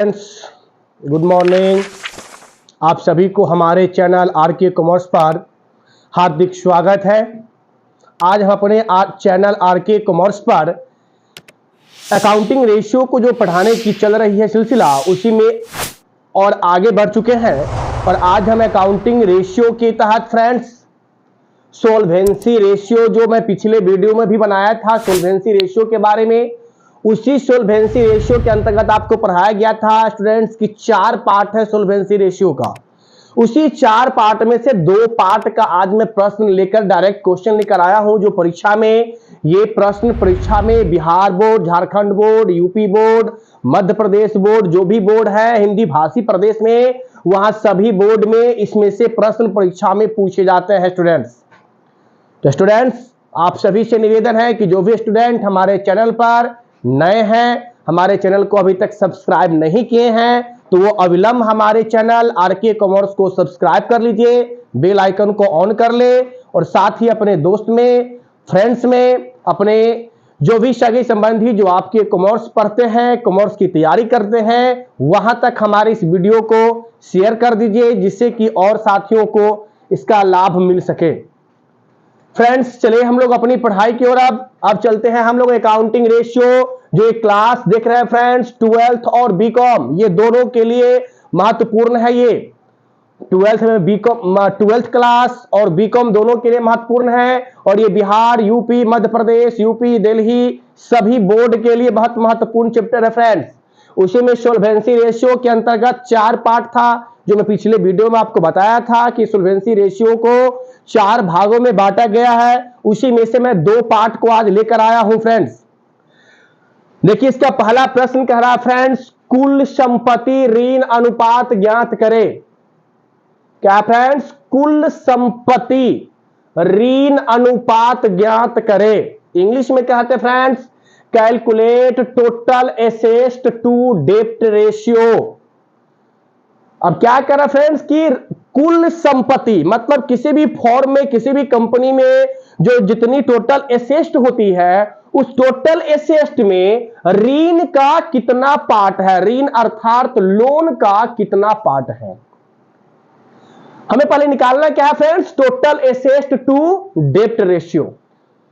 Friends, good morning. आप सभी को हमारे चैनल आरके कॉमर्स पर हार्दिक स्वागत है। आज हम अपने चैनल आरके कॉमर्स पर अकाउंटिंग रेशियो को जो पढ़ाने की चल रही है सिलसिला, उसी में और आगे बढ़ चुके हैं। और आज हम अकाउंटिंग रेशियो के तहत फ्रेंड्स सोल्वेंसी रेशियो, जो मैं पिछले वीडियो में भी बनाया था सोल्वेंसी रेशियो के बारे में, उसी सोल्वेंसी रेशियो के अंतर्गत आपको पढ़ाया गया था स्टूडेंट्स की 4 पार्ट है सोल्वेंसी रेशियो का। उसी 4 पार्ट में से 2 पार्ट का आज मैं प्रश्न लेकर डायरेक्ट क्वेश्चन लेकर आया हूं, जो परीक्षा में ये प्रश्न परीक्षा में Bihar board, Jharkhand board, UP board, Madhya Pradesh board, जो भी बोर्ड है हिंदी भाषी प्रदेश में, वहां सभी बोर्ड में इसमें से प्रश्न परीक्षा में पूछे जाते हैं स्टूडेंट्स। तो स्टूडेंट्स, आप सभी से निवेदन है कि जो भी स्टूडेंट हमारे चैनल पर नए हैं, हमारे चैनल को अभी तक सब्सक्राइब नहीं किए हैं, तो वो अविलंब हमारे चैनल आरके कॉमर्स को सब्सक्राइब कर लीजिए, बेल आइकन को ऑन कर ले और साथ ही अपने दोस्त में, फ्रेंड्स में, अपने जो भी सगे संबंधी जो आपके कॉमर्स पढ़ते हैं, कॉमर्स की तैयारी करते हैं, वहां तक हमारे इस वीडियो को शेयर कर दीजिए, जिससे कि और साथियों को इसका लाभ मिल सके। फ्रेंड्स, चलिए हम लोग अपनी पढ़ाई की ओर अब चलते हैं। हम लोग अकाउंटिंग रेशियो जो एक क्लास देख रहे हैं फ्रेंड्स, 12th और बीकॉम, ये दोनों के लिए महत्वपूर्ण है। ये 12th में बीकॉम 12th क्लास और बीकॉम दोनों के लिए महत्वपूर्ण है। और ये बिहार, यूपी, मध्य प्रदेश, यूपी, दिल्ली सभी बोर्ड के लिए बहुत महत्वपूर्ण चैप्टर है फ्रेंड्स। उसी में सोल्वेंसी रेशियो के अंतर्गत 4 पार्ट था, जो मैं पिछले वीडियो में आपको बताया था कि सोल्वेंसी रेशियो को 4 भागों में बांटा गया है। उसी में से मैं 2 पार्ट को आज लेकर आया हूं फ्रेंड्स। देखिए, इसका पहला प्रश्न कह रहा है फ्रेंड्स, कुल संपत्ति ऋण अनुपात ज्ञात करें। क्या फ्रेंड्स? कुल संपत्ति ऋण अनुपात ज्ञात करें। इंग्लिश में कहते हैं friends, calculate total asset to डेब्ट रेशियो। अब क्या कर रहा फ्रेंड्स कि कुल संपत्ति मतलब किसी भी फॉर्म में, किसी भी कंपनी में जो जितनी टोटल एसेट होती है, उस टोटल एसेट में ऋण का कितना पार्ट है, ऋण अर्थात लोन का कितना पार्ट है, हमें पहले निकालना क्या है फ्रेंड्स, टोटल एसेट टू डेब्ट रेशियो।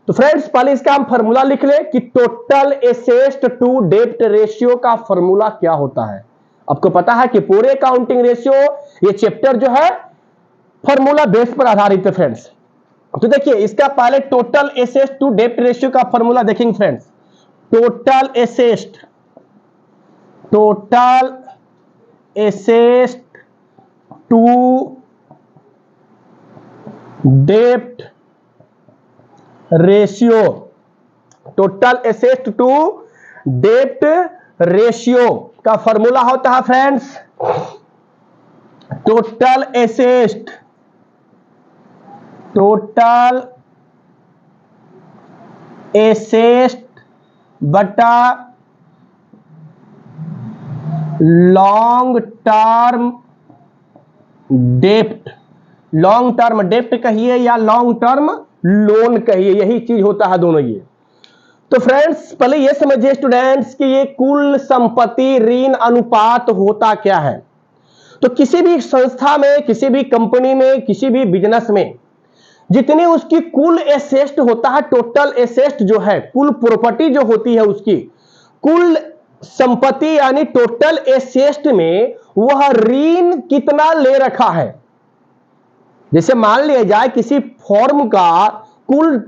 तो फ्रेंड्स, पहले इसका हम फॉर्मूला लिख ले कि टोटल एसेट टू डेब्ट रेशियो का फॉर्मूला क्या होता है। आपको पता है कि पूरे अकाउंटिंग रेशियो ये चैप्टर जो है फॉर्मूला बेस पर आधारित है फ्रेंड्स। तो देखिए, इसका पहले टोटल एसेट टू डेब्ट रेशियो का फॉर्मूला देखेंगे फ्रेंड्स। टोटल एसेट टू डेब्ट रेशियो, टोटल एसेट टू डेब्ट रेशियो का फॉर्मूला होता है फ्रेंड्स, टोटल एसेट बटा लॉन्ग टर्म डेब्ट। लॉन्ग टर्म डेब्ट कहिए या लॉन्ग टर्म लोन कहिए, यही चीज होता है दोनों ये। तो फ्रेंड्स, पहले ये समझिए स्टूडेंट्स कि ये कुल संपत्ति ऋण अनुपात होता क्या है। तो किसी भी संस्था में, किसी भी कंपनी में, किसी भी बिजनेस में जितनी उसकी कुल एसेट होता है, टोटल एसेट जो है, कुल प्रॉपर्टी जो होती है, उसकी कुल संपत्ति यानी टोटल एसेट में वह ऋण कितना ले रखा है। जैसे मान लिया जाए किसी फॉर्म का कुल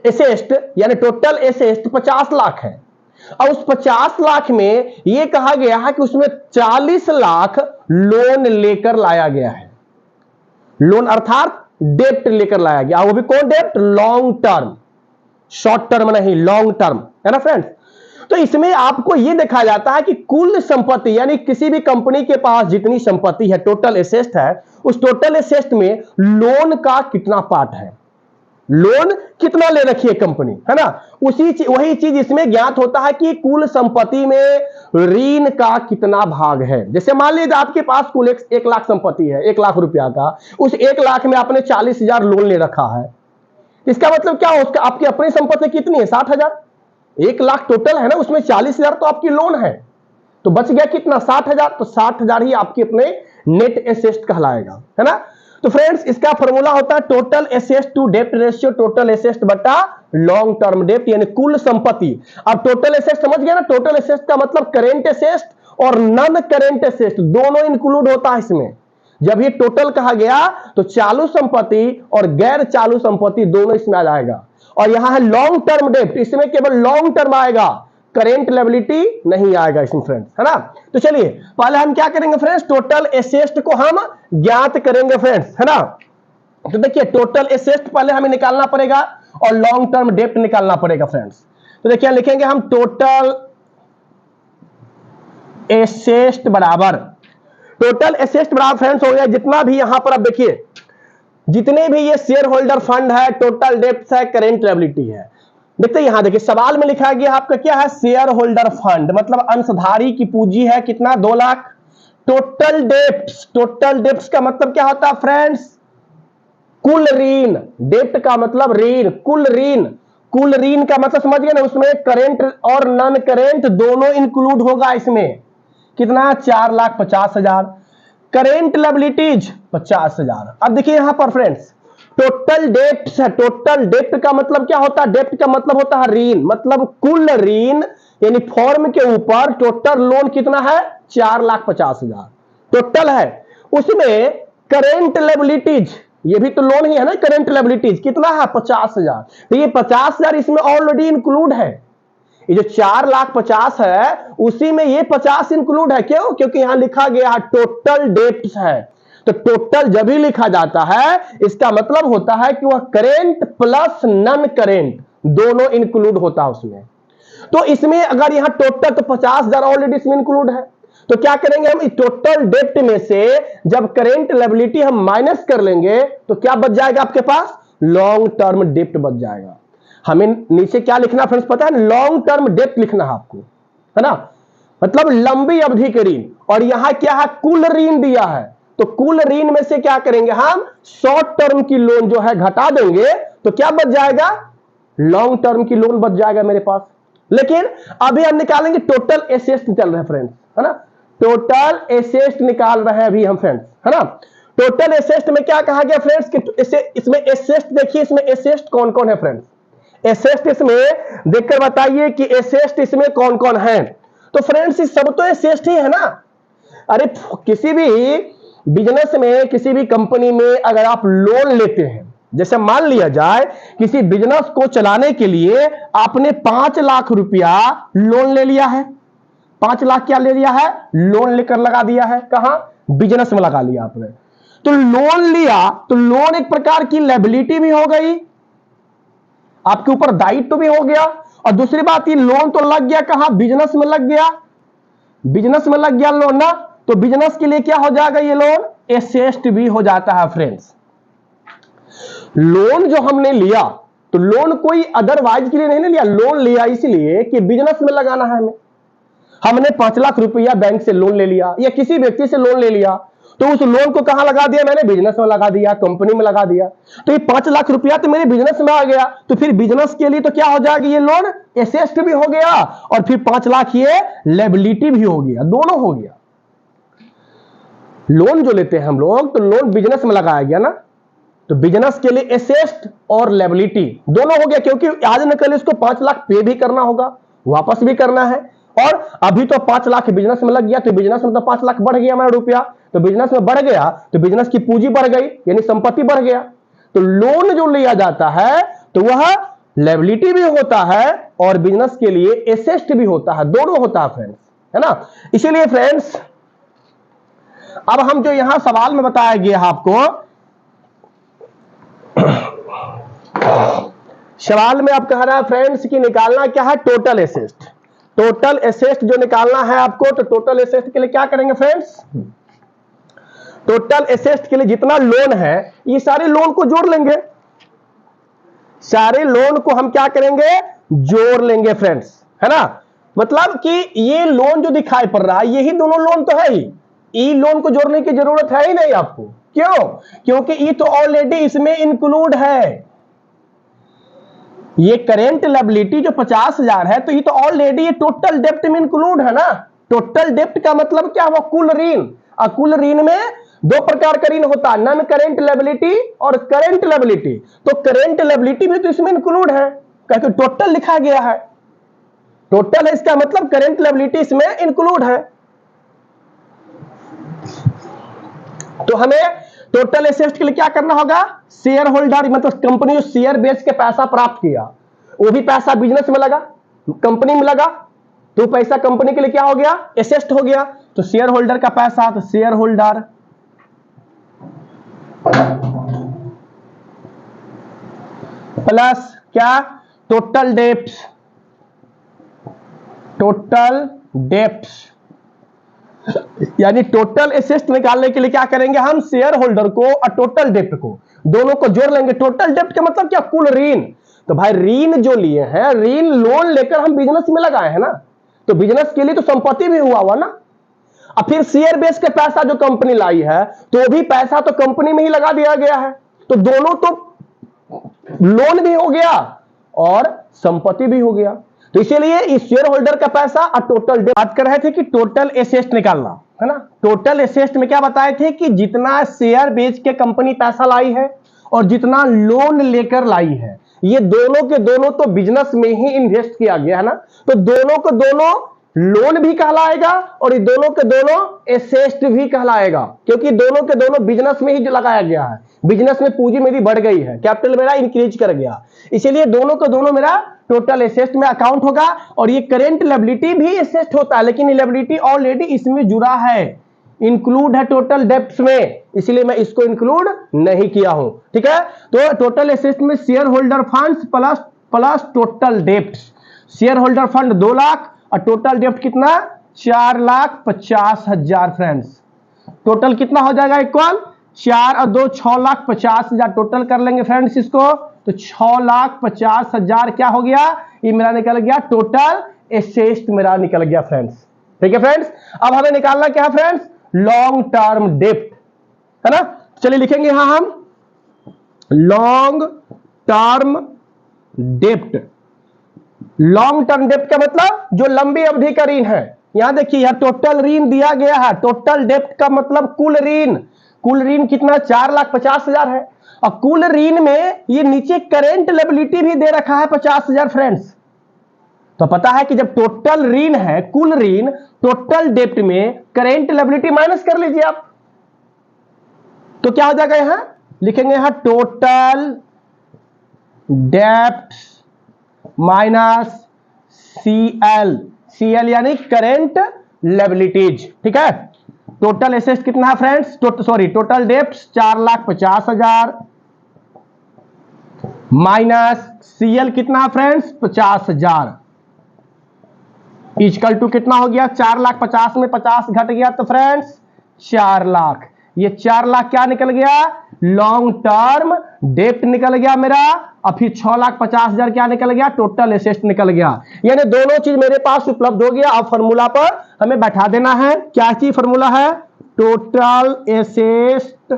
एसेट यानी टोटल एसेट 50 लाख है, और उस 50 लाख में यह कहा गया है कि उसमें 40 लाख लोन लेकर लाया गया है। लोन अर्थात डेब्ट लेकर लाया गया, वो भी कौन डेब्ट? लॉन्ग टर्म, शॉर्ट टर्म नहीं, लॉन्ग टर्म, है ना फ्रेंड्स। तो इसमें आपको यह देखा जाता है कि कुल संपत्ति यानी किसी भी कंपनी के पास जितनी संपत्ति है, टोटल एसेट है, उस टोटल एसेट में लोन का कितना पार्ट है, लोन कितना ले रखी है कंपनी, है ना। वही चीज इसमें ज्ञात होता है कि कुल संपत्ति में ऋण का कितना भाग है। जैसे मान लीजिए आपके पास कुल 1 लाख संपत्ति है, 1 लाख रुपया का, उस 1 लाख में आपने 40,000 लोन ले रखा है। इसका मतलब क्या हो, उसका आपकी अपनी संपत्ति कितनी है? 60,000। 1 लाख टोटल है ना, उसमें 40,000 तो आपकी लोन है। तो बच गया कितना 60,000, तो 60,000 ही आपके अपने नेट एसेट कहलाएगा, है ना। तो फ्रेंड्स इसका फॉर्मूला होता है टोटल एसेट टू डेप्ट रेशियो, टोटल एसेट बटा लॉन्ग टर्म डेप्ट, यानी कुल संपत्ति। अब टोटल एसेट समझ गया ना, टोटल एसेट का मतलब करेंट एसेट और नॉन करेंट एसेट दोनों इंक्लूड होता है इसमें। जब ये टोटल कहा गया तो चालू संपत्ति और गैर चालू संपत्ति दोनों इसमें आ जाएगा। और यहां है लॉन्ग टर्म डेप्ट, इसमें केवल लॉन्ग टर्म आएगा, करेंट लायबिलिटी नहीं आएगा इसमें फ्रेंड्स, है ना। तो चलिए पहले हम क्या करेंगे फ्रेंड्स, टोटल एसेट को हम ज्ञात करेंगे फ्रेंड्स, है ना। तो देखिए टोटल एसेट पहले हमें निकालना पड़ेगा और लॉन्ग टर्म डेप्ट निकालना पड़ेगा फ्रेंड्स। तो देखिए लिखेंगे हम टोटल एसेट बराबर, टोटल एसेट बराबर फ्रेंड्स हो गया जितना भी यहां पर आप देखिए जितने भी ये शेयर होल्डर फंड है, टोटल डेप्ट है, करेंट लायबिलिटी है। देखते यहां देखिए सवाल में लिखा गया आपका क्या है, शेयर होल्डर फंड मतलब अंशधारी की पूंजी है कितना 2 lakh. Total debts, total debts का मतलब क्या होता है फ्रेंड्स, कुल ऋण, डेप्ट का मतलब ऋण, कुल ऋण, कुल ऋण का मतलब समझ गए ना, उसमें करेंट और नॉन करेंट दोनों इंक्लूड होगा इसमें। कितना 4,50,000। Current liabilities 50,000। अब देखिए यहां पर फ्रेंड्स टोटल डेप्ट है, टोटल डेप्ट का मतलब क्या होता है, डेप्ट का मतलब होता है ऋण, मतलब कुल ऋण यानी फॉर्म के ऊपर टोटल लोन कितना है 4,50,000 टोटल है। उसमें करेंट लायबिलिटीज, ये भी तो लोन ही है ना, करेंट लायबिलिटीज कितना है 50,000। तो ये 50,000 इसमें ऑलरेडी इंक्लूड है। ये जो 4,50,000 है उसी में ये 50 इंक्लूड है। क्यों? क्योंकि यहां लिखा गया है टोटल डेप्ट है। तो टोटल जब भी लिखा जाता है इसका मतलब होता है कि वह करेंट प्लस नॉन करेंट दोनों इंक्लूड होता है उसमें। तो इसमें अगर यहां टोटल तो 50,000 ऑलरेडी इसमें इंक्लूड है, तो क्या करेंगे हम इस टोटल डेप्ट में से जब करेंट लायबिलिटी हम माइनस कर लेंगे तो क्या बच जाएगा आपके पास, लॉन्ग टर्म डेप्ट बच जाएगा। हमें नीचे क्या लिखना फ्रेंड्स पता है, लॉन्ग टर्म डेप्ट लिखना है आपको, है ना, मतलब लंबी अवधि के ऋण। और यहां क्या है, कुल ऋण दिया है, तो कुल ऋण में से क्या करेंगे हम शॉर्ट टर्म की लोन जो है घटा देंगे तो क्या बच जाएगा, लॉन्ग टर्म की लोन बच जाएगा मेरे पास। लेकिन अभी हम निकालेंगे टोटल एसेट निकाल रहे हैं फ्रेंड्स, है ना, टोटल एसेट निकाल रहे हैं अभी हम फ्रेंड्स, है ना। टोटल एसेट में क्या कहा गया फ्रेंड्स कि इसमें एसेट देखिए, इसमें एसेट कौन कौन है फ्रेंड्स, एसेट इसमें देखकर बताइए कि एसेट इसमें कौन कौन है। तो फ्रेंड्स सब तो एसेट ही है ना। अरे किसी भी बिजनेस में, किसी भी कंपनी में अगर आप लोन लेते हैं, जैसे मान लिया जाए किसी बिजनेस को चलाने के लिए आपने 5 लाख रुपया लोन ले लिया है, 5 लाख क्या ले लिया है, लोन लेकर लगा दिया है, कहां, बिजनेस में लगा लिया आपने। तो लोन लिया तो लोन एक प्रकार की लायबिलिटी भी हो गई, आपके ऊपर दायित्व भी हो गया। और दूसरी बात ये लोन तो लग गया कहां, बिजनेस में लग गया, बिजनेस में लग गया लोन ना, तो बिजनेस के लिए क्या हो जाएगा, ये लोन एसेट भी हो जाता है फ्रेंड्स। लोन जो हमने लिया तो लोन कोई अदरवाइज के लिए नहीं लिया, लोन लिया इसलिए कि बिजनेस में लगाना है हमें। हमने 5 लाख रुपया बैंक से लोन ले लिया या किसी व्यक्ति से लोन ले लिया, तो उस लोन को कहां लगा दिया मैंने, बिजनेस में लगा दिया, कंपनी में लगा दिया। तो ये 5 लाख रुपया तो मेरे बिजनेस में आ गया, तो फिर बिजनेस के लिए तो क्या हो जाएगा, ये लोन एसेट भी हो गया और फिर 5 लाख ये लायबिलिटी भी हो गया, दोनों हो गया। लोन जो लेते हैं हम लोग तो लोन बिजनेस में लगाया गया ना, तो बिजनेस के लिए एसेट और लायबिलिटी दोनों हो गया, क्योंकि आज न कल इसको 5 लाख पे भी करना होगा, वापस भी करना है। और अभी तो 5 लाख बिजनेस में लग गया, तो बिजनेस में तो 5 लाख बढ़ गया हमारा रुपया, तो बिजनेस में बढ़ गया तो बिजनेस की पूंजी बढ़ गई यानी संपत्ति बढ़ गया। तो लोन जो लिया जाता है तो वह लायबिलिटी भी होता है और बिजनेस के लिए एसेट भी होता है, दोनों होता है फ्रेंड्स, है ना। इसीलिए फ्रेंड्स अब हम जो यहां सवाल में बताया गया है आपको, सवाल में आप कह रहा है फ्रेंड्स कि निकालना क्या है, टोटल एसेट। टोटल एसेट जो निकालना है आपको, तो टोटल एसेट के लिए क्या करेंगे फ्रेंड्स, टोटल एसेट के लिए जितना लोन है ये सारे लोन को जोड़ लेंगे, सारे लोन को हम क्या करेंगे, जोड़ लेंगे फ्रेंड्स, है ना। मतलब कि ये लोन जो दिखाई पड़ रहा है यही दोनों लोन तो है ही, ई लोन को जोड़ने की जरूरत है ही नहीं आपको। क्यों? क्योंकि ई तो ऑलरेडी इसमें इंक्लूड है। ये करेंट लायबिलिटी जो 50,000 है तो ये तो ऑलरेडी ये टोटल डेप्ट में इंक्लूड है ना, टोटल डेप्ट का मतलब क्या हुआ? कुल ऋण। और कुल ऋण में दो प्रकार का ऋण होता है, नॉन करेंट लायबिलिटी और करेंट लायबिलिटी। तो करेंट लायबिलिटी भी तो इसमें इंक्लूड है, क्योंकि टोटल लिखा गया है, टोटल है, इसका मतलब करेंट लायबिलिटी इसमें इंक्लूड है। तो हमें टोटल एसेट के लिए क्या करना होगा? शेयर होल्डर, मतलब कंपनी जो शेयर बेच के पैसा प्राप्त किया, वो भी पैसा बिजनेस में लगा, कंपनी में लगा, तो पैसा कंपनी के लिए क्या हो गया? एसेट हो गया। तो शेयर होल्डर का पैसा, तो शेयर होल्डर प्लस क्या? टोटल डेप्ट, टोटल डेप्ट, यानी टोटल एसेट निकालने के लिए क्या करेंगे हम? शेयर होल्डर को और टोटल डेप्ट को दोनों को जोड़ लेंगे। टोटल डेप्ट का मतलब क्या? कुल ऋण। तो भाई ऋण जो लिए हैं, ऋण लोन लेकर हम बिजनेस में लगाए हैं ना, तो बिजनेस के लिए तो संपत्ति भी हुआ ना। और फिर शेयर बेच के पैसा जो कंपनी लाई है, तो भी पैसा तो कंपनी में ही लगा दिया गया है, तो दोनों तो लोन भी हो गया और संपत्ति भी हो गया। तो इसीलिए इस शेयर होल्डर का पैसा और टोटल बात कर रहे थे कि टोटल एसेट निकालना है ना। टोटल एसेट में क्या बताए थे कि जितना शेयर बेच के कंपनी पैसा लाई है और जितना लोन लेकर लाई है, ये दोनों के दोनों तो बिजनेस में ही इन्वेस्ट किया गया है ना, तो दोनों को दोनों लोन भी कहलाएगा और ये दोनों के दोनों एसेट भी कहलाएगा, क्योंकि दोनों के दोनों बिजनेस में ही लगाया गया है। बिजनेस में पूंजी मेरी बढ़ गई है, कैपिटल मेरा इंक्रीज कर गया, इसीलिए दोनों के दोनों मेरा टोटल एसेट में अकाउंट होगा। और ये करेंट लायबिलिटी भी एसेट होता है, लेकिन लायबिलिटी ऑलरेडी इसमें जुड़ा है, इंक्लूड है टोटल डेप्ट्स में, इसलिए मैं इसको इंक्लूड नहीं किया हूं। ठीक है, तो टोटल एसेट में share holder funds plus total debts. Share holder fund 2 lakh और टोटल डेप्ट कितना? 4,50,000 फ्रेंड्स। टोटल कितना हो जाएगा? इक्वल 4 और 2 6,50,000 टोटल कर लेंगे फ्रेंड्स इसको, तो 6,50,000 क्या हो गया? ये मेरा निकल गया टोटल एसेट, मेरा निकल गया फ्रेंड्स। ठीक है फ्रेंड्स, अब हमें निकालना क्या है फ्रेंड्स? लॉन्ग टर्म डेप्ट, है ना। चलिए लिखेंगे यहां हम लॉन्ग टर्म डेप्ट। लॉन्ग टर्म डेप्ट का मतलब जो लंबी अवधि का ऋण है। यहां देखिए, यहां टोटल ऋण दिया गया है, टोटल डेप्ट का मतलब कुल ऋण। कुल ऋण कितना? 4,50,000 है, और कुल ऋण में ये नीचे करेंट लायबिलिटी भी दे रखा है 50,000 फ्रेंड्स। तो पता है कि जब टोटल ऋण है, कुल ऋण, टोटल डेप्ट में करेंट लायबिलिटी माइनस कर लीजिए आप, तो क्या हो जाएगा? यहां लिखेंगे यहां टोटल डेप्ट माइनस सीएल, सीएल यानी करेंट लायबिलिटीज। ठीक है, टोटल एसेट कितना है फ्रेंड्स? टोटल डेप्ट 4,50,000 माइनस सीएल कितना है फ्रेंड्स? 50,000 इक्वल टू कितना हो गया? 4,50,000 में 50 घट गया तो फ्रेंड्स 4 लाख। ये 4 लाख क्या निकल गया? लॉन्ग टर्म डेप्ट निकल गया मेरा, और फिर 6,50,000 क्या निकल गया? टोटल एसेट निकल गया। यानी दोनों चीज मेरे पास उपलब्ध हो गया। अब फॉर्मूला पर हमें बैठा देना है। क्या चीज फॉर्मूला है? टोटल एसेट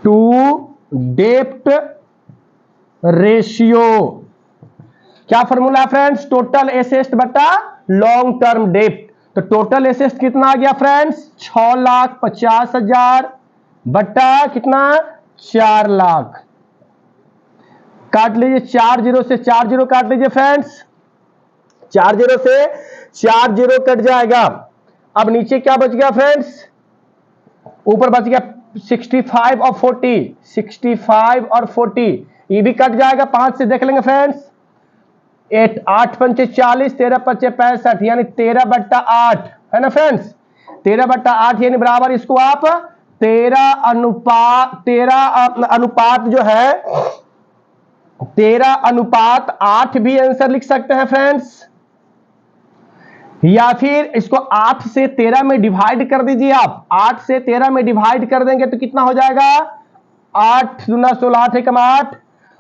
टू डेप्ट रेशियो। क्या फॉर्मूला है फ्रेंड्स? टोटल एसेट बटा लॉन्ग टर्म डेप्ट। तो टोटल एसेट कितना आ गया फ्रेंड्स? 6,50,000 बटा कितना? 4 लाख। काट लीजिए, 4 जीरो से 4 जीरो काट लीजिए फ्रेंड्स, 4 जीरो से 4 जीरो कट जाएगा। अब नीचे क्या बच गया फ्रेंड्स? ऊपर बच गया 65 और 40, 65 और 40 ये भी कट जाएगा। 5 से देख लेंगे फ्रेंड्स, 8 पंचे 40, 13 पंचे 65 यानी 13/8 है ना फ्रेंड्स। 13/8 यानी बराबर, इसको आप 13 अनुपात जो है 13/8 भी आंसर लिख सकते हैं फ्रेंड्स, या फिर इसको 8 से 13 में डिवाइड कर दीजिए आप। 8 से 13 में डिवाइड कर देंगे तो कितना हो जाएगा? 8 दूना 16, 8 एकम 8,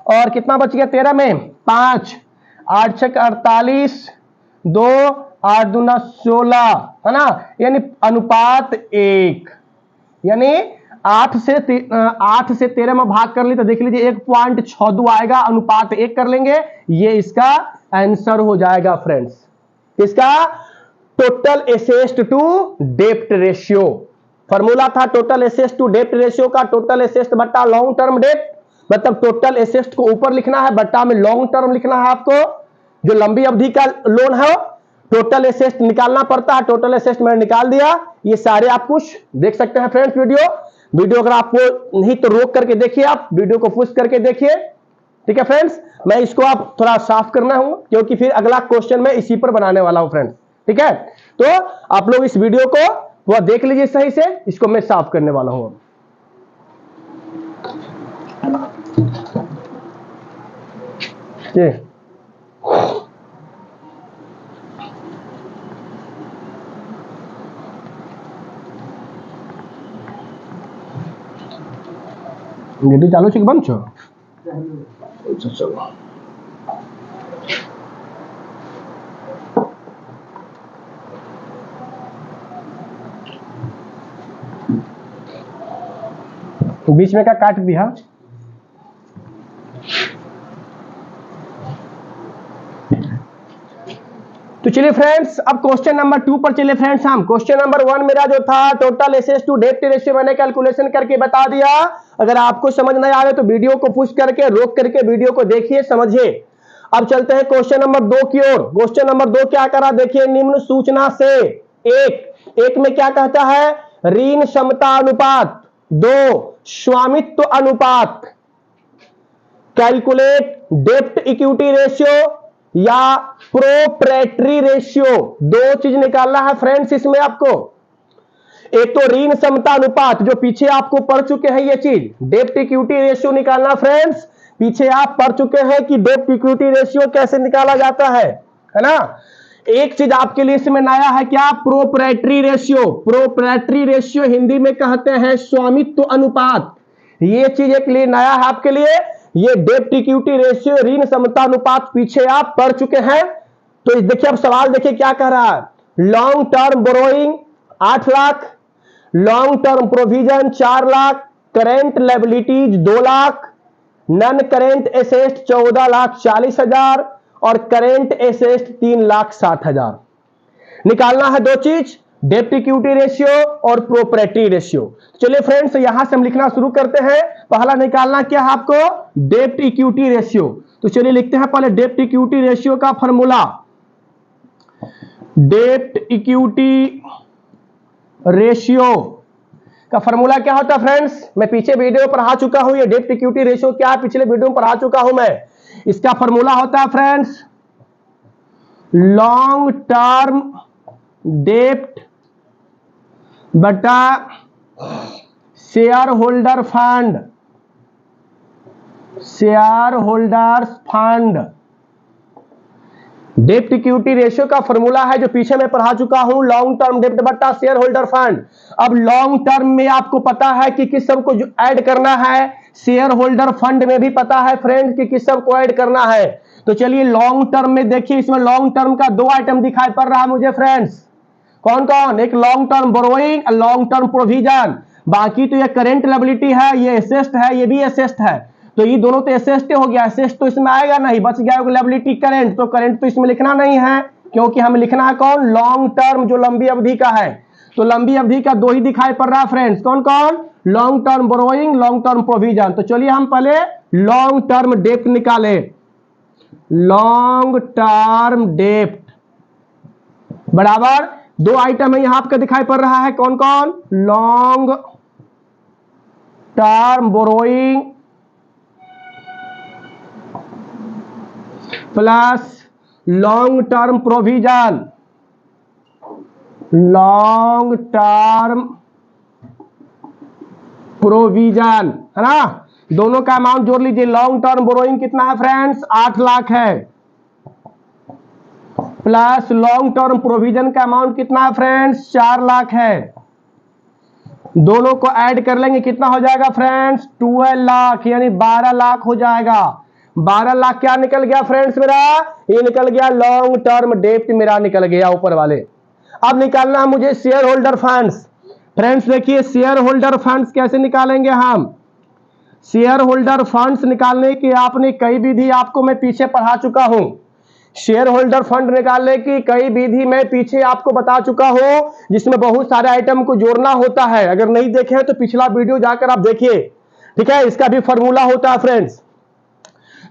और कितना बच गया 13 में? 5, 8 छक 48, 2, 8 दूना 16 है ना, यानी अनुपात 1। यानी 8 से 13 में भाग कर ली तो देख लीजिए 1.62 आएगा, अनुपात 1 कर लेंगे, ये इसका आंसर हो जाएगा फ्रेंड्स। इसका टोटल एसेस्ट टू डेप्ट रेशियो। फॉर्मूला था टोटल एसेस्ट टू डेप्ट रेशियो का, टोटल एसेस्ट बट्टा लॉन्ग टर्म डेप्ट, मतलब टोटल एसेस्ट को ऊपर लिखना है, बट्टा में लॉन्ग टर्म लिखना है आपको, जो लंबी अवधि का लोन है टोटल एसेस्ट निकालना पड़ता है। टोटल एसेस्ट मैंने निकाल दिया। ये सारे आप कुछ देख सकते हैं फ्रेंड्स। वीडियो अगर आपको नहीं तो रोक करके देखिए, आप वीडियो को पुश करके देखिए, ठीक है फ्रेंड्स। मैं इसको आप थोड़ा साफ करना हूं क्योंकि फिर अगला क्वेश्चन मैं इसी पर बनाने वाला हूं फ्रेंड्स, ठीक है। तो आप लोग इस वीडियो को वह देख लीजिए सही से, इसको मैं साफ करने वाला हूं। वीडियो चालू છે કે બંધ છો? चलो बीच में का काट दिया। तो चलिए फ्रेंड्स अब क्वेश्चन नंबर 2 पर चलिए फ्रेंड्स। हम क्वेश्चन नंबर 1 मेरा जो था टोटल एसेट्स टू डेप्ट रेशियो मैंने कैलकुलेशन करके बता दिया। अगर आपको समझ नहीं आ रहा तो वीडियो को पुश करके रोक करके वीडियो को देखिए, समझिए। अब चलते हैं क्वेश्चन नंबर 2 की ओर। क्वेश्चन नंबर 2 क्या करा देखिए, निम्न सूचना से एक में क्या कहता है, ऋण क्षमता अनुपात, 2 स्वामित्व अनुपात, कैलकुलेट डेप्ट इक्विटी रेशियो या प्रोप्राइटरी रेशियो, दो चीज निकालना है फ्रेंड्स इसमें आपको। एक तो ऋण क्षमता अनुपात जो पीछे आपको पढ़ चुके हैं, ये चीज डेप्ट इक्विटी रेशियो निकालना फ्रेंड्स। पीछे आप पढ़ चुके हैं कि डेप्ट इक्विटी रेशियो कैसे निकाला जाता है ना। एक चीज आपके लिए इसमें नया है, क्या, proprietary ratio. Proprietary ratio Hindi में कहते हैं स्वामित्व अनुपात। ये चीज एक लिए नया है आपके लिए। ये डेप्ट इक्विटी रेशियो ऋण क्षमता अनुपात पीछे आप पढ़ चुके हैं। तो देखिए अब सवाल देखिए क्या कह रहा है, long term borrowing 8 lakh, long term provision 4 lakh, current liabilities 2 lakh, non current asset 14,40,000 और करेंट एसेट 3,60,000। निकालना है दो चीज, डेप्ट इक्विटी रेशियो और प्रोप्राइटरी रेशियो। चलिए फ्रेंड्स यहां से हम लिखना शुरू करते हैं। पहला निकालना क्या है आपको, डेप्ट इक्विटी रेशियो। तो चलिए लिखते हैं पहले डेप्ट इक्विटी रेशियो का फॉर्मूला। डेप्ट इक्विटी रेशियो का फॉर्मूला क्या होता है फ्रेंड्स, मैं पीछे वीडियो पढ़ा चुका हूं। ये डेप्ट इक्विटी रेशियो क्या है पिछले वीडियो में पढ़ा चुका हूं मैं। इसका फॉर्मूला होता है फ्रेंड्स लॉन्ग टर्म डेप्ट बटा share holder fund, shareholders fund. डेप्ट इक्विटी रेशियो का फॉर्मूला है जो पीछे मैं पढ़ा चुका हूं, लॉन्ग टर्म डेप्ट बटा शेयर होल्डर फंड। अब लॉन्ग टर्म में आपको पता है कि किस सब को ऐड करना है, शेयर होल्डर फंड में भी पता है फ्रेंड्स कि किस सब को ऐड करना है। तो चलिए लॉन्ग टर्म में देखिए, इसमें लॉन्ग टर्म का 2 आइटम दिखाई पड़ रहा है मुझे फ्रेंड्स। कौन कौन, एक लॉन्ग टर्म बोरोइंग और लॉन्ग टर्म प्रोविजन। बाकी तो ये करेंट लायबिलिटी है, ये एसेट है, ये भी एसेट है। तो ये दोनों तो एसेट हो गया, एसेट तो इसमें आएगा नहीं, बच गया लायबिलिटी करेंट। तो करेंट तो इसमें लिखना नहीं है क्योंकि हमें लिखना है कौन, लॉन्ग टर्म जो लंबी अवधि का है। तो लंबी अवधि का 2 ही दिखाई पड़ रहा है फ्रेंड्स। कौन कौन, long term borrowing, long term provision. तो चलिए हम पहले लॉन्ग टर्म डेप्ट निकाले। लॉन्ग टर्म डेप्ट बराबर 2 आइटम है यहां आपका दिखाई पड़ रहा है। कौन कौन, long term borrowing plus long term provision, long term provision है ना। दोनों का अमाउंट जोड़ लीजिए। लॉन्ग टर्म बोरोइंग कितना है फ्रेंड्स, 8 लाख है, प्लस लॉन्ग टर्म प्रोविजन का अमाउंट कितना है फ्रेंड्स, 4 लाख है। दोनों को ऐड कर लेंगे कितना हो जाएगा फ्रेंड्स, 12 लाख यानी 12 लाख हो जाएगा। 12 लाख क्या निकल गया फ्रेंड्स मेरा, ये निकल गया लॉन्ग टर्म डेप्ट मेरा निकल गया ऊपर वाले। अब निकालना है मुझे शेयर होल्डर फंड्स। फ्रेंड्स देखिए शेयर होल्डर फंड्स कैसे निकालेंगे हम। शेयर होल्डर फंड्स निकालने की आपने कई विधि आपको मैं पीछे पढ़ा चुका हूं। शेयर होल्डर फंड निकालने की कई विधि मैं पीछे आपको बता चुका हूं, जिसमें बहुत सारे आइटम को जोड़ना होता है। अगर नहीं देखे तो पिछला वीडियो जाकर आप देखिए, ठीक है। इसका भी फॉर्मूला होता है फ्रेंड्स।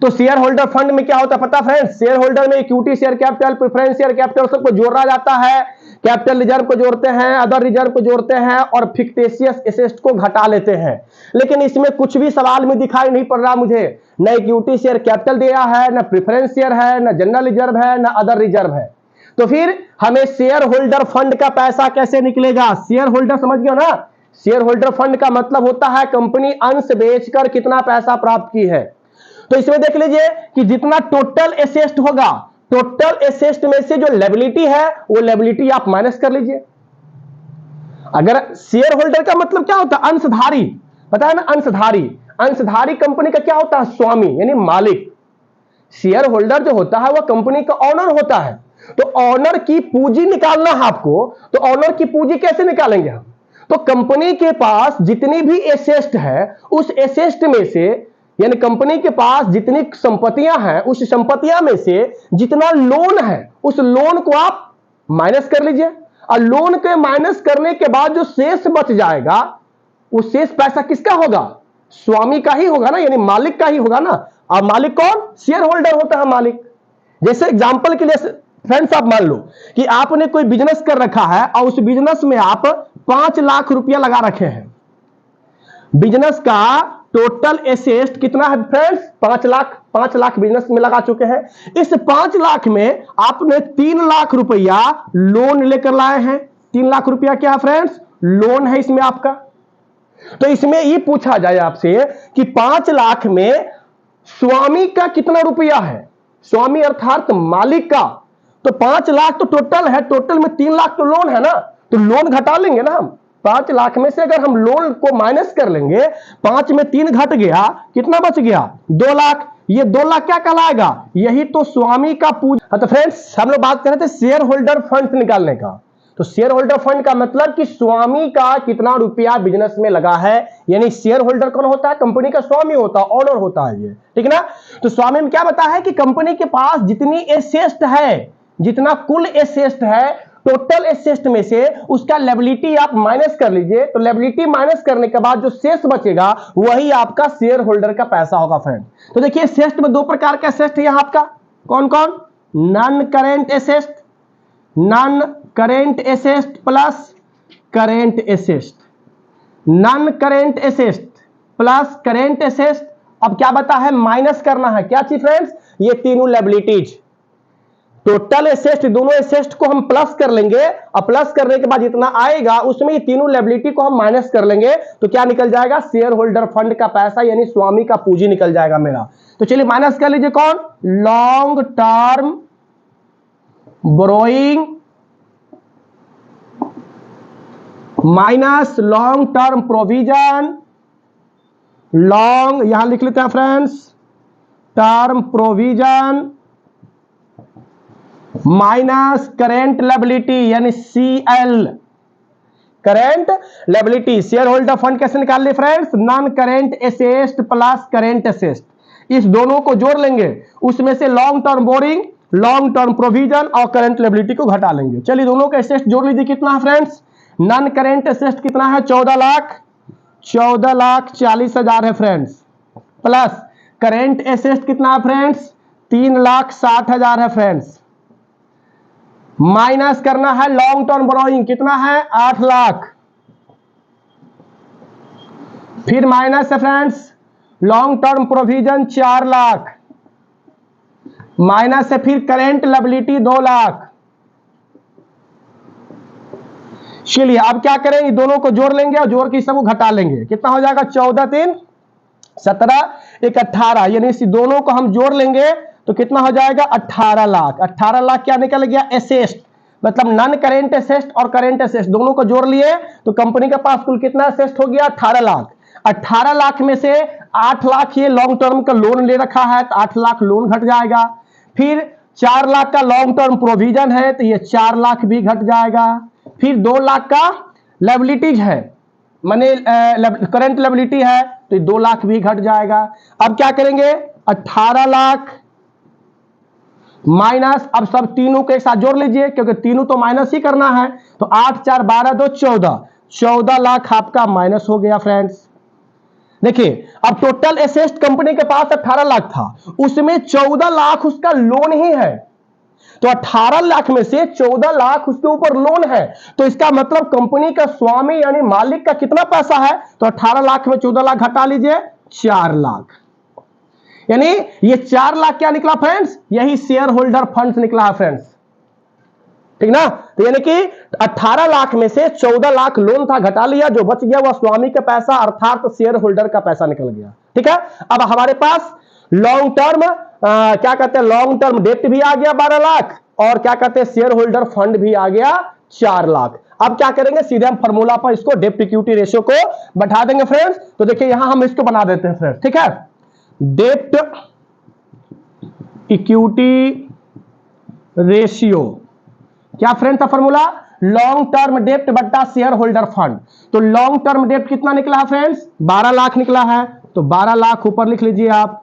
तो शेयर होल्डर फंड में क्या होता है पता फ्रेंड्स, शेयर होल्डर में equity share capital, preference share capital सबको जोड़ा जाता है। कैपिटल रिजर्व को जोड़ते हैं, अदर रिजर्व को जोड़ते हैं और फिक्टिशियस एसेट को घटा लेते हैं। लेकिन इसमें कुछ भी सवाल में दिखाई नहीं पड़ रहा मुझे, न इक्विटी शेयर कैपिटल दिया है, न प्रेफरेंस शेयर है, न जनरल रिजर्व है, न अदर रिजर्व है। तो फिर हमें शेयर होल्डर फंड का पैसा कैसे निकलेगा? शेयर होल्डर समझ गए ना, शेयर होल्डर फंड का मतलब होता है कंपनी अंश बेचकर कितना पैसा प्राप्त की है। तो इसमें देख लीजिए कि जितना टोटल एसेट होगा, टोटल एसेट में से जो लायबिलिटी है वो लायबिलिटी आप माइनस कर लीजिए। अगर शेयर होल्डर का मतलब क्या होता है? अंशधारी, पता है ना, अंशधारी। अंशधारी कंपनी का क्या होता है? स्वामी यानी मालिक। शेयर होल्डर जो होता है वह कंपनी का ऑनर होता है। तो ऑनर की पूंजी निकालना है आपको, तो ऑनर की पूंजी कैसे निकालेंगे हम? तो कंपनी के पास जितनी भी एसेट है उस एसेट में से, यानी कंपनी के पास जितनी संपत्तियां हैं उस संपत्तियां में से जितना लोन है उस लोन को आप माइनस कर लीजिए। और लोन के माइनस करने के बाद जो शेष बच जाएगा वो शेष पैसा किसका होगा? स्वामी का ही होगा ना, यानी मालिक का ही होगा ना। और मालिक कौन? शेयर होल्डर होता है मालिक। जैसे एग्जांपल के लिए फ्रेंड्स आप मान लो कि आपने कोई बिजनेस कर रखा है और उस बिजनेस में आप 5 लाख रुपया लगा रखे हैं। बिजनेस का टोटल एसेट कितना है फ्रेंड्स? 5 लाख। 5 लाख बिजनेस में लगा चुके हैं। इस 5 लाख में आपने 3 लाख रुपया लोन लेकर लाए हैं। 3 लाख रुपया क्या फ्रेंड्स? लोन है इसमें आपका। तो इसमें ये पूछा जाए आपसे कि 5 लाख में स्वामी का कितना रुपया है? स्वामी अर्थात मालिक का। तो 5 लाख तो टोटल है, टोटल में 3 लाख तो लोन है ना, तो लोन घटा लेंगे ना हम। 5 लाख में से अगर हम लोन को माइनस कर लेंगे, 5 में 3 घट गया, कितना बच गया? 2 लाख। ये 2 लाख क्या कहलाएगा? यही तो स्वामी का पूंजी। तो फ्रेंड्स हम लोग बात कर रहे थे शेयर होल्डर फंड निकालने का। तो शेयर होल्डर फंड का मतलब कि स्वामी का कितना रुपया बिजनेस में लगा है, यानी शेयर होल्डर कौन होता है? कंपनी का स्वामी होता है, ऑनर होता है ये, ठीक ना। तो स्वामी में क्या बता है कि कंपनी के पास जितनी एसेट है, जितना कुल एसेट है, टोटल एसेट में से उसका लायबिलिटी आप माइनस कर लीजिए। तो लायबिलिटी माइनस करने के बाद जो शेष बचेगा वही आपका शेयर होल्डर का पैसा होगा फ्रेंड। तो देखिए एसेट में 2 प्रकार का एसेट है यहां आपका, कौन कौन? Non current asset, non current asset plus current asset. Non current asset plus current asset. अब क्या बता है? माइनस करना है क्या चीज फ्रेंड्स? ये तीनों लायबिलिटीज। टोटल एसेट, दोनों एसेट को हम प्लस कर लेंगे और प्लस करने के बाद जितना आएगा उसमें ये तीनों लायबिलिटी को हम माइनस कर लेंगे। तो क्या निकल जाएगा? शेयर होल्डर फंड का पैसा, यानी स्वामी का पूंजी निकल जाएगा मेरा। तो चलिए माइनस कर लीजिए, कौन? Long term borrowing minus long term provision. Long यहां लिख लेते हैं friends, term provision minus current liability यानी CL, current liability. Share holder fund कैसे निकाल ले friends? Non current asset plus current asset, इस दोनों को जोड़ लेंगे, उसमें से long term boring, long term provision और करेंट लायबिलिटी को घटा लेंगे। चलिए दोनों का एसेट जोड़ लीजिए, कितना है फ्रेंड्स? नॉन करेंट एसेट कितना है? 14 लाख, 14,40,000 है फ्रेंड्स, प्लस करेंट एसेट कितना है फ्रेंड्स? 3,60,000 है फ्रेंड्स। माइनस करना है लॉन्ग टर्म बोरोइंग, कितना है? 8 लाख। फिर माइनस है friends long term provision 4 lakh, minus है फिर करेंट लायबिलिटी 2 लाख। चलिए अब क्या करेंगे? दोनों को जोड़ लेंगे और जोड़ के सबको घटा लेंगे। कितना हो जाएगा? 14 3 17 1 18, यानी इस दोनों को हम जोड़ लेंगे तो कितना हो जाएगा? 18 लाख। 18 लाख क्या निकल गया? एसेट, मतलब नॉन करेंट एसेट और करेंट एसेट दोनों को जोड़ लिए तो कंपनी के पास कुल कितना एसेट हो गया? 18 लाख। 18 लाख में से 8 लाख ये लॉन्ग टर्म का लोन ले रखा है तो 8 लाख लोन घट जाएगा। फिर 4 लाख का लॉन्ग टर्म प्रोविजन है तो ये 4 लाख भी घट जाएगा। फिर 2 लाख का लायबिलिटीज है, माने करंट लायबिलिटी है तो 2 लाख भी घट जाएगा। अब क्या करेंगे? 18 लाख माइनस, अब सब तीनों को एक साथ जोड़ लीजिए क्योंकि तीनों तो माइनस ही करना है, तो 8 4 12 2 14, 14 लाख आपका माइनस हो गया फ्रेंड्स। देखिए अब टोटल एसेट कंपनी के पास 18 लाख था, उसमें 14 लाख उसका लोन ही है, तो 18 लाख में से 14 लाख उसके ऊपर लोन है, तो इसका मतलब कंपनी का स्वामी यानी मालिक का कितना पैसा है, तो 18 लाख में 14 लाख घटा लीजिए 4 लाख, यानी ये 4 लाख क्या निकला फ्रेंड्स, यही शेयर होल्डर फंड निकला है फ्रेंड्स, ठीक ना। तो यानी कि 18 लाख में से 14 लाख लोन था, घटा लिया, जो बच गया वह स्वामी का पैसा अर्थात तो शेयर होल्डर का पैसा निकल गया, ठीक है। अब हमारे पास लॉन्ग टर्म क्या कहते हैं, लॉन्ग टर्म डेप्ट भी आ गया 12 लाख और क्या कहते हैं शेयर होल्डर फंड भी आ गया 4 लाख। अब क्या करेंगे, सीधे हम फॉर्मूला पर इसको डेप्ट इक्विटी रेशियो को बैठा देंगे फ्रेंड्स। तो देखिए यहां हम इसको बना देते हैं फ्रेंड्स, ठीक है। डेप्ट इक्विटी रेशियो क्या फ्रेंड था फॉर्मूला, लॉन्ग टर्म डेप्ट बट्टा शेयर होल्डर फंड। तो लॉन्ग टर्म डेप्ट कितना निकला है फ्रेंड्स, 12 लाख निकला है, तो 12 लाख ऊपर लिख लीजिए आप,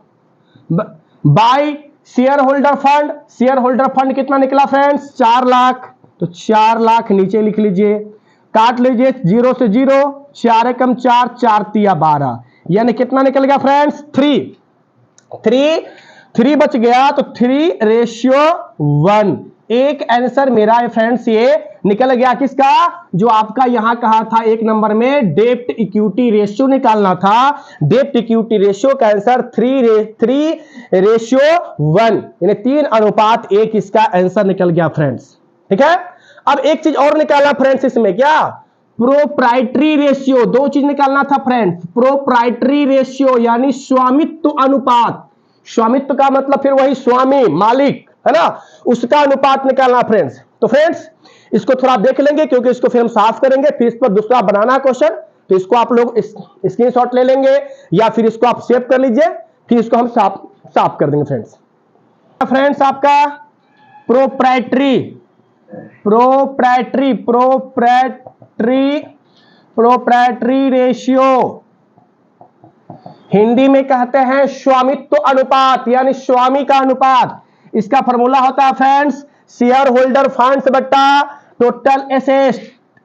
by share holder fund, share holder fund कितना निकला फ्रेंड्स 4 लाख, तो 4 लाख नीचे लिख लीजिए, काट लीजिए 0 से 0, 4 एकम 4, 4 तिया 12, यानी कितना निकल गया फ्रेंड्स 3 बच गया, तो 3:1। एक आंसर मेरा है फ्रेंड्स ये निकल गया किसका, जो आपका यहां कहा था एक नंबर में डेप्ट इक्विटी रेशियो निकालना था, डेप्ट इक्विटी रेशियो का आंसर 3:1 यानी 3:1 इसका आंसर निकल गया फ्रेंड्स, ठीक है। अब एक चीज और निकालना फ्रेंड्स इसमें, क्या प्रोप्राइटरी रेशियो, दो चीज निकालना था फ्रेंड्स, प्रोप्राइटरी रेशियो यानी स्वामित्व अनुपात, स्वामित्व का मतलब फिर वही स्वामी मालिक है ना, उसका अनुपात निकालना फ्रेंड्स। तो फ्रेंड्स इसको थोड़ा देख लेंगे क्योंकि इसको फिर हम साफ करेंगे, फिर इस पर दूसरा बनाना क्वेश्चन, तो इसको आप लोग स्क्रीनशॉट ले लेंगे या फिर इसको आप सेव कर लीजिए, फिर इसको हम साफ कर देंगे फ्रेंड्स। फ्रेंड्स आपका प्रोप्राइटरी रेशियो हिंदी में कहते हैं स्वामित्व अनुपात यानी स्वामी का अनुपात। इसका फॉर्मूला होता है फ्रेंड्स शेयर होल्डर फंड्स बट्टा टोटल एसेट,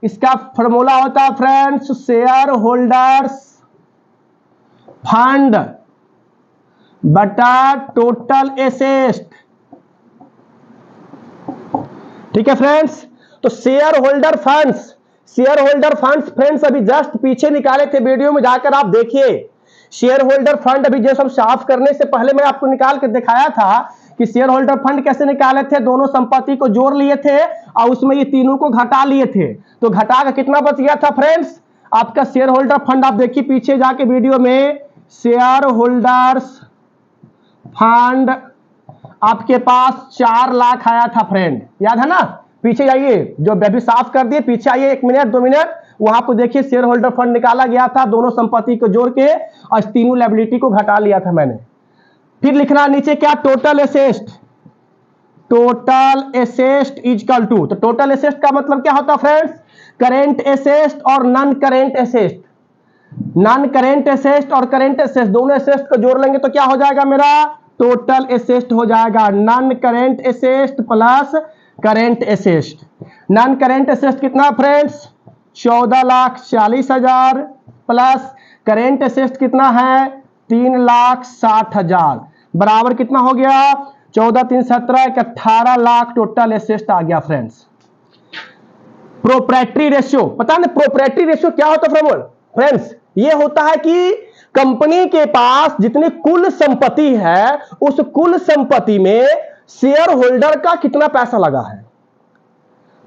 इसका फॉर्मूला होता है फ्रेंड्स शेयर होल्डर्स फंड बट्टा टोटल एसेट, ठीक है फ्रेंड्स। तो शेयर होल्डर फंड्स फ्रेंड्स अभी जस्ट पीछे निकाले थे, वीडियो में जाकर आप देखिए, शेयर होल्डर फंड अभी जैसे हम साफ करने से पहले मैं आपको निकाल के दिखाया था कि शेयर होल्डर फंड कैसे निकाले थे, दोनों संपत्ति को जोड़ लिए थे और उसमें ये तीनों को घटा लिए थे, तो घटा का कितना बच गया था फ्रेंड्स आपका शेयर होल्डर फंड, आप देखिए पीछे जाके वीडियो में, शेयर होल्डर्स फंड आपके पास 4 लाख आया था फ्रेंड, याद है ना, पीछे जाइए, जो अभी साफ कर दिए पीछे आइए 1 मिनट 2 मिनट, वहां पर देखिए शेयर होल्डर फंड निकाला गया था, दोनों संपत्ति को जोड़ के और तीनों लायबिलिटी को घटा लिया था मैंने। फिर लिखना नीचे क्या, टोटल एसेट इजकल टू, तो टोटल एसेट का मतलब क्या होता है फ्रेंड्स, करेंट एसेट और नॉन करेंट एसेट, और करेंट एसेट दोनों एसेट को जोड़ लेंगे तो क्या हो जाएगा मेरा टोटल एसेट हो जाएगा, non current asset plus current asset. Non current asset कितना फ्रेंड्स 14,40,000 प्लस करेंट एसेट कितना है 3,60,000 बराबर कितना हो गया 14 3 17 18 लाख टोटल एसेट आ गया फ्रेंड्स। प्रोप्राइटरी रेशियो, पता नहीं प्रोप्राइटरी रेशियो क्या होता है फ्रेंड्स, ये होता है कि कंपनी के पास जितनी कुल संपत्ति है उस कुल संपत्ति में शेयर होल्डर का कितना पैसा लगा है।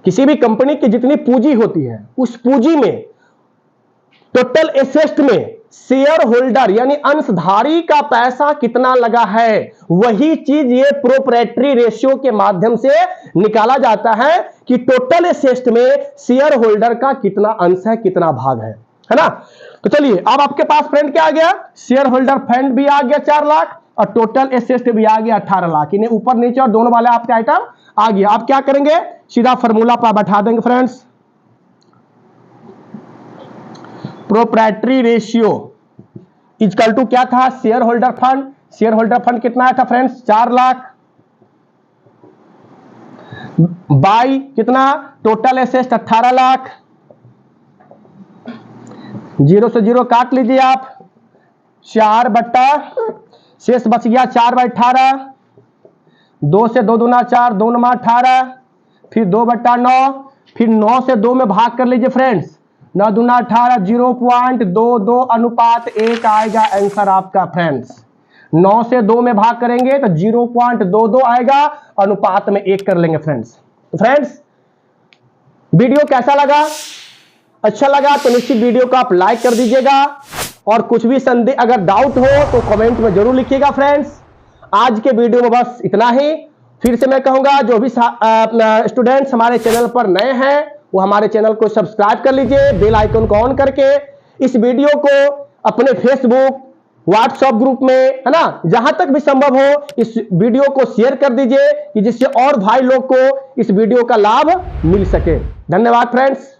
किसी भी कंपनी की जितनी पूंजी होती है उस पूंजी में टोटल एसेट में शेयर होल्डर यानी अंशधारी का पैसा कितना लगा है, वही चीज ये प्रोप्राइटरी रेशियो के माध्यम से निकाला जाता है कि टोटल एसेट में शेयर होल्डर का कितना अंश है, कितना भाग है ना। तो चलिए अब आपके पास फ्रेंड क्या आ गया, शेयर होल्डर फंड भी आ गया 4 लाख और टोटल एसेट भी आ गया 18 लाख, इन्हें ऊपर नीचे और दोनों वाले आपके आइटम आ गया। आप क्या करेंगे, सीधा फॉर्मूला पर बैठा देंगे friends, proprietary ratio equal to क्या था share holder fund, share holder fund कितना आया था फ्रेंड्स 4 लाख बाई कितना टोटल एसेट 18 लाख, 0 से 0 काट लीजिए आप, 4 बट्टा शेष बच गया 4/18, 2 से 2 दूना 4, 2 नमा 18, फिर 2/9, फिर 9 से 2 में भाग कर लीजिए फ्रेंड्स, 9 दूना 18, 0.22 अनुपात 1 आएगा आंसर आपका फ्रेंड्स। 9 से 2 में भाग करेंगे तो 0.22 आएगा, अनुपात में 1 कर लेंगे फ्रेंड्स। तो फ्रेंड्स वीडियो कैसा लगा? अच्छा लगा तो निश्चित वीडियो को आप लाइक कर दीजिएगा, और कुछ भी संदेह अगर डाउट हो तो कमेंट में जरूर लिखिएगा फ्रेंड्स। आज के वीडियो में बस इतना ही। फिर से मैं कहूंगा जो भी स्टूडेंट्स हमारे चैनल पर नए हैं वो हमारे चैनल को सब्सक्राइब कर लीजिए, बेल आइकन को ऑन करके इस वीडियो को अपने फेसबुक व्हाट्सएप ग्रुप में, है ना, जहां तक भी संभव हो इस वीडियो को शेयर कर दीजिए कि जिससे और भाई लोग को इस वीडियो का लाभ मिल सके। धन्यवाद फ्रेंड्स।